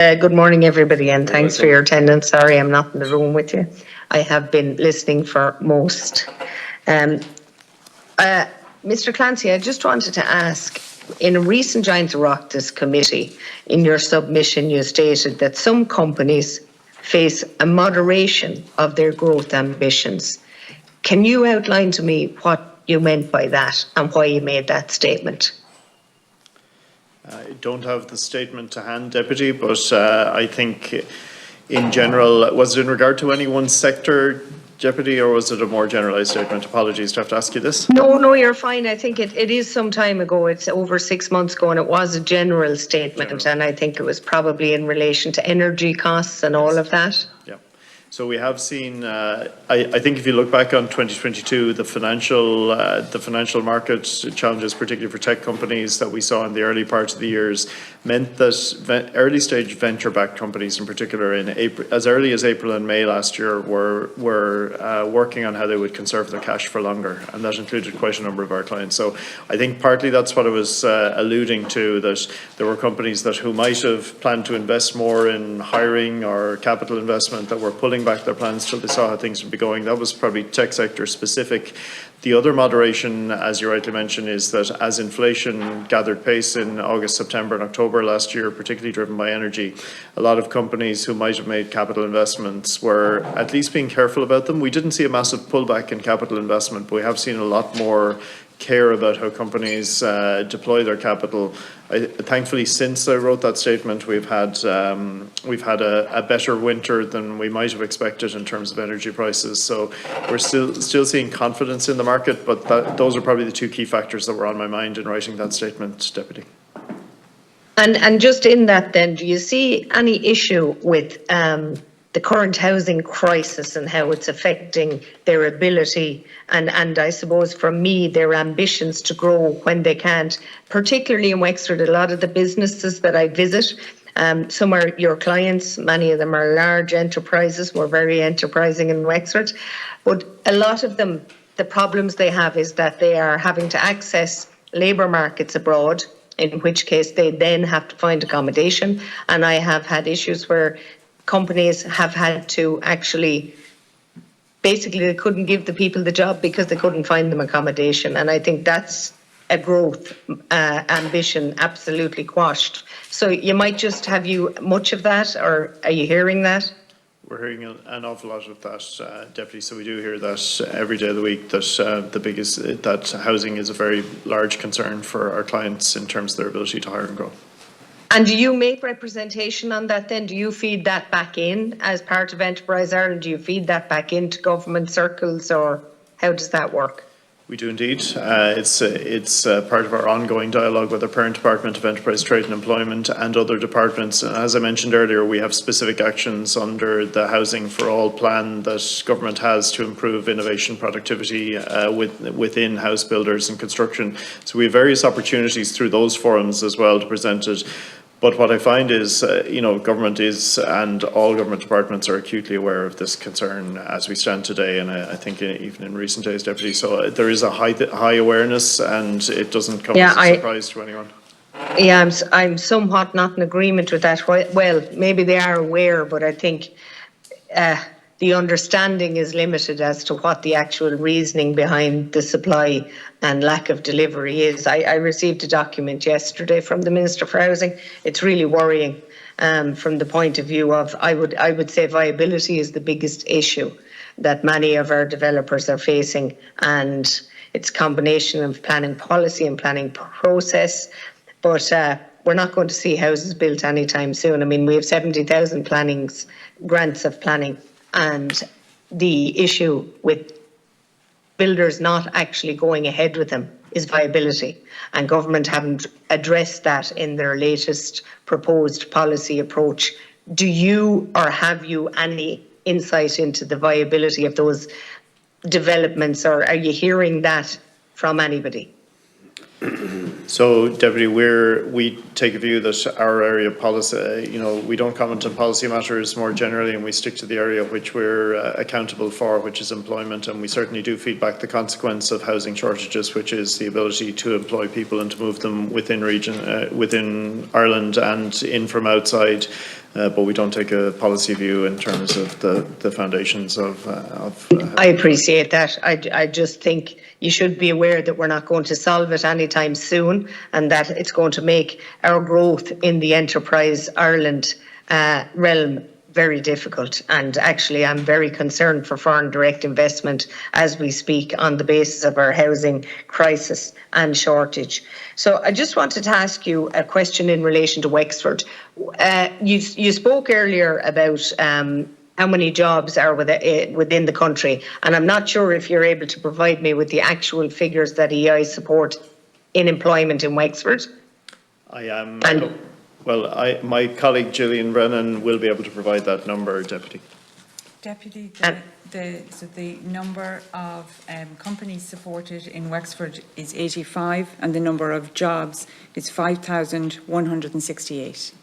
Good morning, everybody, and thanks for your attendance. Sorry, I'm not in the room with you. I have been listening for most. Mr. Clancy, I just wanted to ask, in a recent Giant Oireachtas committee, in your submission, you stated that some companies face a moderation of their growth ambitions. Can you outline to me what you meant by that and why you made that statement? I don't have the statement to hand, Deputy, but I think in general, was it in regard to any one sector, Deputy, or was it a more generalised statement? Apologies to have to ask you this. No, you're fine. I think it is some time ago. It's over 6 months ago, and it was a general statement, and I think it was probably in relation to energy costs and all of that. Yeah. So we have seen, I think if you look back on 2022, the financial market challenges, particularly for tech companies that we saw in the early part of the years, meant that early stage venture-backed companies in particular in April, as early as April and May last year were working on how they would conserve their cash for longer, and that included quite a number of our clients. So I think partly that's what I was alluding to, that there were companies who might have planned to invest more in hiring or capital investment that were pulling back their plans till they saw how things would be going. That was probably tech sector specific. The other moderation, as you rightly mentioned, is that as inflation gathered pace in August, September and October last year, particularly driven by energy, a lot of companies who might have made capital investments were at least being careful about them. We didn't see a massive pullback in capital investment, but we have seen a lot more care about how companies deploy their capital. Thankfully, since I wrote that statement, we've had a better winter than we might have expected in terms of energy prices. So we're still seeing confidence in the market, but those are probably the two key factors that were on my mind in writing that statement, Deputy. And just in that, then, do you see any issue with the current housing crisis and how it's affecting their ability and I suppose for me their ambitions to grow when they can't, particularly in Wexford? A lot of the businesses that I visit, some are your clients, many of them are large enterprises. We're very enterprising in Wexford, but a lot of them, the problems they have is that they are having to access labour markets abroad, in which case they then have to find accommodation. And I have had issues where companies have had to actually, basically they couldn't give the people the job because they couldn't find them accommodation. And I think that's a growth ambition absolutely quashed. So you might just, have you much of that, or are you hearing that? We're hearing an awful lot of that, Deputy. So we do hear that every day of the week, that that housing is a very large concern for our clients in terms of their ability to hire and grow. And do you make representation on that then? Do you feed that back in as part of Enterprise Ireland? Do you feed that back into government circles, or how does that work? We do indeed. It's part of our ongoing dialogue with the parent department of Enterprise, Trade and Employment and other departments. And as I mentioned earlier, we have specific actions under the Housing for All plan that government has to improve innovation productivity within house builders and construction. So we have various opportunities through those forums as well to present it. But what I find is, government is, and all government departments are acutely aware of this concern as we stand today, and I think even in recent days, Deputy. So there is a high awareness, and it doesn't come as a surprise to anyone. Yeah, I'm somewhat not in agreement with that. Well, maybe they are aware, but I think the understanding is limited as to what the actual reasoning behind the supply and lack of delivery is. I received a document yesterday from the Minister for Housing. It's really worrying from the point of view of, I would say viability is the biggest issue that many of our developers are facing, and it's a combination of planning policy and planning process. But we're not going to see houses built anytime soon. I mean, we have 70,000 grants of planning, and the issue with builders not actually going ahead with them is viability, and government haven't addressed that in their latest proposed policy approach. Do you, or have you, any insight into the viability of those developments, or are you hearing that from anybody? So, Deputy, we take a view that our area of policy, we don't comment on policy matters more generally, and we stick to the area which we're accountable for, which is employment, and we certainly do feed back the consequence of housing shortages, which is the ability to employ people and to move them within Ireland and in from outside. but we don't take a policy view in terms of the foundations of I appreciate that. I just think you should be aware that we're not going to solve it anytime soon, and that it's going to make our growth in the Enterprise Ireland realm very difficult. And actually, I'm very concerned for foreign direct investment as we speak on the basis of our housing crisis and shortage. So I just wanted to ask you a question in relation to Wexford. You spoke earlier about how many jobs are within the country, and I'm not sure if you're able to provide me with the actual figures that EI support in employment in Wexford. I am. Well, my colleague Gillian Brennan will be able to provide that number, Deputy. Deputy, so the number of companies supported in Wexford is 85, and the number of jobs is 5,168.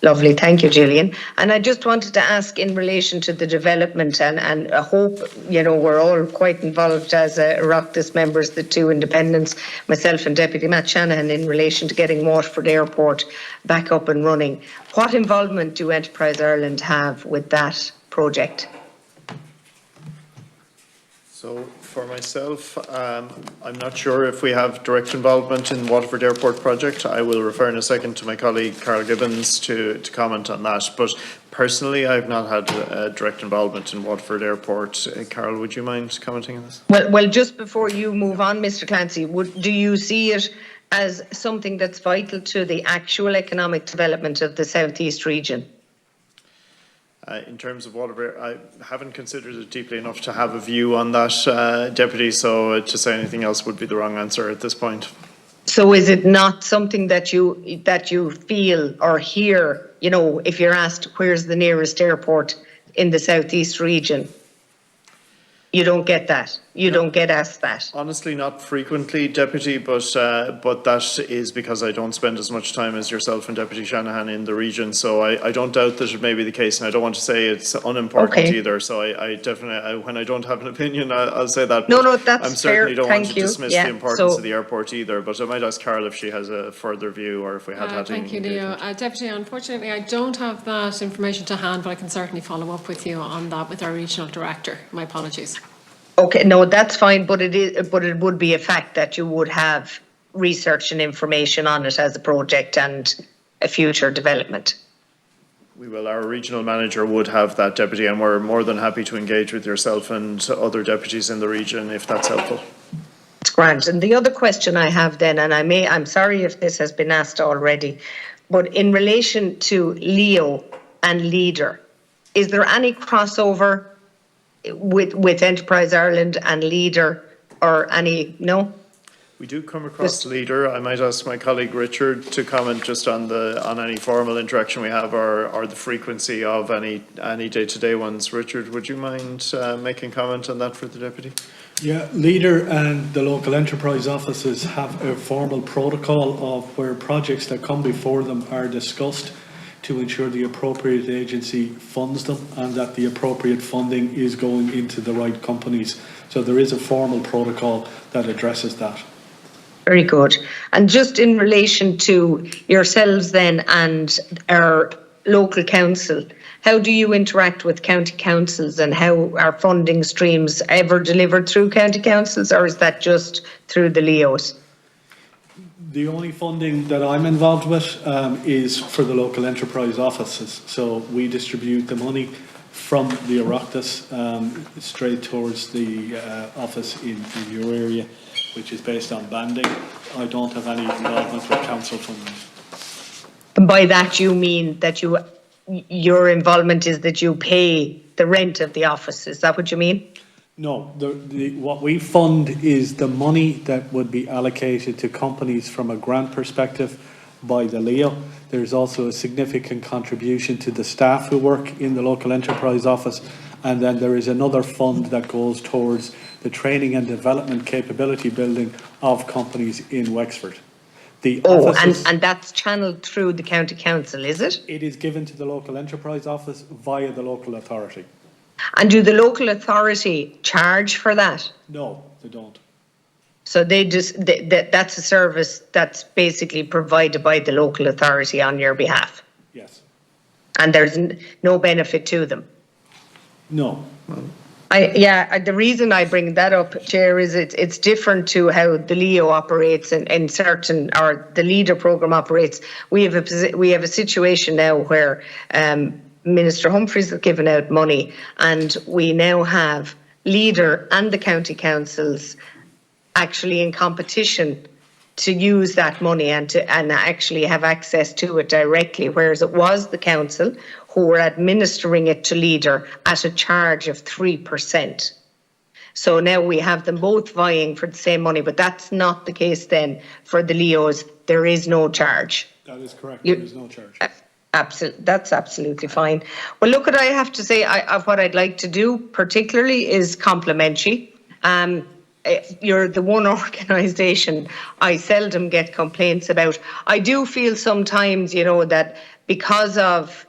Lovely, thank you, Gillian. And I just wanted to ask in relation to the development, and I hope, we're all quite involved as Oireachtas members, the two independents, myself and Deputy Matt Shanahan, in relation to getting Waterford Airport back up and running. What involvement do Enterprise Ireland have with that project? So for myself, I'm not sure if we have direct involvement in Waterford Airport project. I will refer in a second to my colleague Carl Gibbons to comment on that. But personally, I've not had direct involvement in Waterford Airport. Carl, would you mind commenting on this? Well, just before you move on, Mr. Clancy, do you see it as something that's vital to the actual economic development of the South East region? In terms of Waterford, I haven't considered it deeply enough to have a view on that, Deputy, so to say anything else would be the wrong answer at this point. So is it not something that you feel or hear, if you're asked where's the nearest airport in the South East region? You don't get that. You don't get asked that. Honestly, not frequently, Deputy, but that is because I don't spend as much time as yourself and Deputy Shanahan in the region. So I don't doubt that it may be the case, and I don't want to say it's unimportant either. So I definitely, when I don't have an opinion, I'll say that. No, that's I'm certainly fair. don't Thank want to dismiss the importance of the airport either. But I might ask Carol if she has a further view, or if we had Thank you, Leo. Deputy, unfortunately, I don't have that information to hand, but I can certainly follow up with you on that with our regional director. My apologies. Okay, no, that's fine, but it would be a fact that you would have research and information on it as a project and a future development. We will. Our regional manager would have that, Deputy, and we're more than happy to engage with yourself and other deputies in the region if that's helpful. It's grand. And the other question I have then, and I'm sorry if this has been asked already, but in relation to Leo and Leader, is there any crossover with Enterprise Ireland and Leader, or any? No? We do come across Leader. I might ask my colleague Richard to comment just on any formal interaction we have, or the frequency of any day-to-day ones. Richard, would you mind making comment on that for the Deputy? Yeah, Leader and the local enterprise offices have a formal protocol of where projects that come before them are discussed to ensure the appropriate agency funds them and that the appropriate funding is going into the right companies. So there is a formal protocol that addresses that. Very good. And just in relation to yourselves then and our local council, how do you interact with county councils, and how are funding streams ever delivered through county councils, or is that just through the LEOs? The only funding that I'm involved with is for the local enterprise offices. So we distribute the money from the Oireachtas straight towards the office in your area, which is based on banding. I don't have any involvement with council funding. And by that you mean that your involvement is that you pay the rent of the office, is that what you mean? No, what we fund is the money that would be allocated to companies from a grant perspective by the LEO. There's also a significant contribution to the staff who work in the local enterprise office, and then there is another fund that goes towards the training and development capability building of companies in Wexford. And that's channeled through the county council, is it? It is given to the local enterprise office via the local authority. And do the local authority charge for that? No, they don't. So that's a service that's basically provided by the local authority on your behalf? Yes. and there's no benefit to them. No. The reason I bring that up, Chair, is it's different to how the Leo operates and certain, or the Leader programme operates. We have a situation now where Minister Humphreys has given out money, and we now have Leader and the county councils actually in competition to use that money and actually have access to it directly, whereas it was the council who were administering it to Leader at a charge of 3%. So now we have them both vying for the same money, but that's not the case then for the Leos. There is no charge. That is correct. There is no charge. That's absolutely fine. Well, look, what I have to say, what I'd like to do particularly is complimentary. You're the one organisation I seldom get complaints about. I do feel sometimes, that because of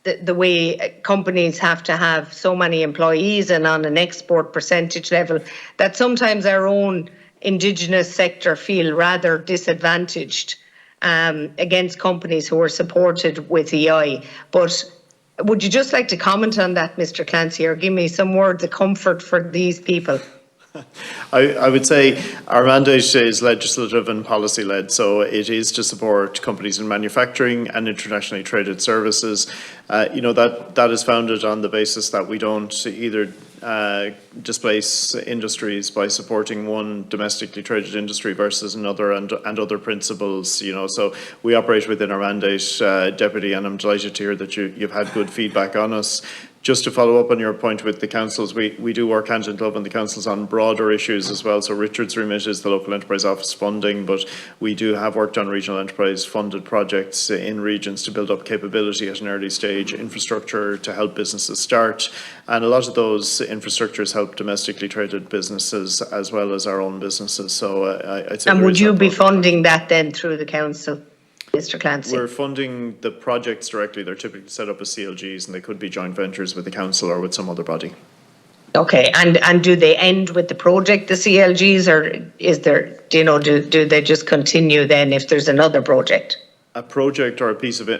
the way companies have to have so many employees and on an export percentage level, that sometimes our own Indigenous sector feel rather disadvantaged against companies who are supported with EI. But would you just like to comment on that, Mr. Clancy, or give me some words of comfort for these people? I would say our mandate is legislative and policy led, so it is to support companies in manufacturing and internationally traded services. That is founded on the basis that we don't either displace industries by supporting one domestically traded industry versus another, and other principles. So we operate within our mandate, Deputy, and I'm delighted to hear that you've had good feedback on us. Just to follow up on your point with the councils, we do work hand in glove on the councils on broader issues as well. So Richard's remit is the local enterprise office funding, but we do have worked on regional enterprise funded projects in regions to build up capability at an early stage, infrastructure to help businesses start. And a lot of those infrastructures help domestically traded businesses as well as our own businesses. So I'd say. And would you be funding that then through the council, Mr. Clancy? We're funding the projects directly. They're typically set up as CLGs, and they could be joint ventures with the council or with some other body. Okay, and do they end with the project, the CLGs, or is there, do they just continue then if there's another project? A project or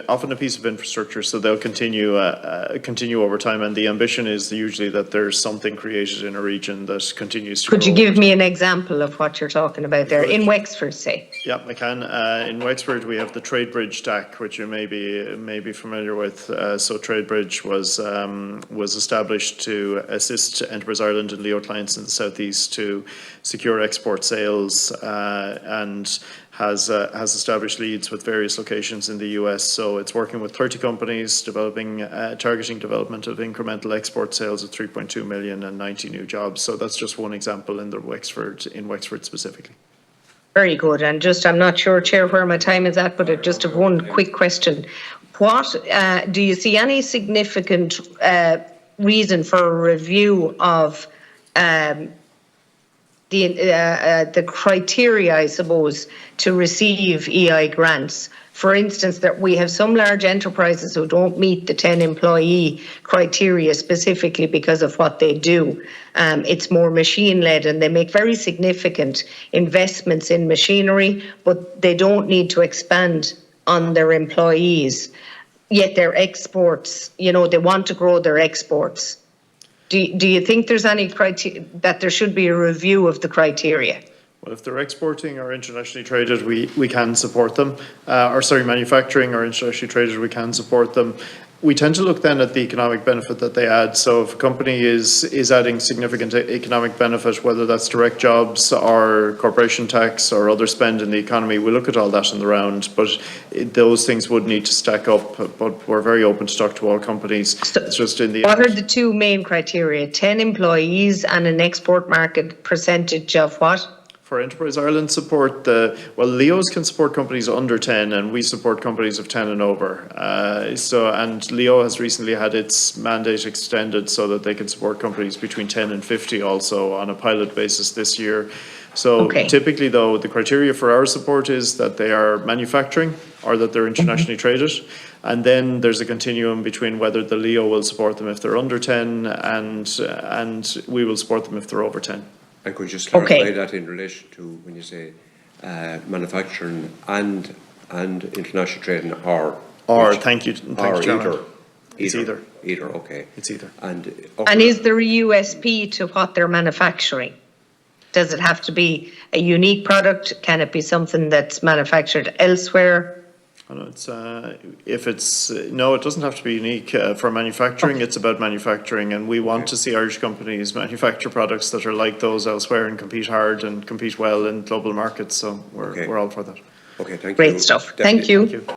often a piece of infrastructure, so they'll continue over time, and the ambition is usually that there's something created in a region that continues to grow. Could you give me an example of what you're talking about there in Wexford, say? Yeah, I can. In Wexford, we have the Trade Bridge stack, which you may be familiar with. So Trade Bridge was established to assist Enterprise Ireland and Leo clients in the southeast to secure export sales, and has established leads with various locations in the US. So it's working with 30 companies, targeting development of incremental export sales of 3.2 million and 90 new jobs. So that's just one example in Wexford specifically. Very good. And I'm not sure, Chair, where my time is at, but I just have one quick question. What do you see any significant reason for a review of the criteria, I suppose, to receive EI grants? For instance, that we have some large enterprises who don't meet the 10 employee criteria specifically because of what they do. It's more machine led, and they make very significant investments in machinery, but they don't need to expand on their employees. Yet their exports, they want to grow their exports. Do you think there's any criteria that there should be a review of the criteria? Well, if they're exporting or internationally traded, we can support them. Manufacturing or internationally traded, we can support them. We tend to look then at the economic benefit that they add. So if a company is adding significant economic benefit, whether that's direct jobs or corporation tax or other spend in the economy, we look at all that in the round. But those things would need to stack up. But we're very open to talk to all companies. So it's just in the. What are the two main criteria? 10 employees and an export market percentage of what? For Enterprise Ireland support, Leos can support companies under 10, and we support companies of 10 and over. And Leo has recently had its mandate extended so that they can support companies between 10 and 50 also on a pilot basis this year. So Typically, though, the criteria for our support is that they are manufacturing or that they're internationally traded. And then there's a continuum between whether the Leo will support them if they're under 10 and we will support them if they're over 10. And could you just clarify that in relation to when you say manufacturing and international trading, Thank you, Chairman. It's either. Either, okay. It's either. And is there a USP to what they're manufacturing? Does it have to be a unique product? Can it be something that's manufactured elsewhere? I know no, it doesn't have to be unique. For manufacturing, it's about manufacturing, and we want to see Irish companies manufacture products that are like those elsewhere and compete hard and compete well in global markets. So we're all for that. Okay, thank you. Great stuff. Thank you. Thank you.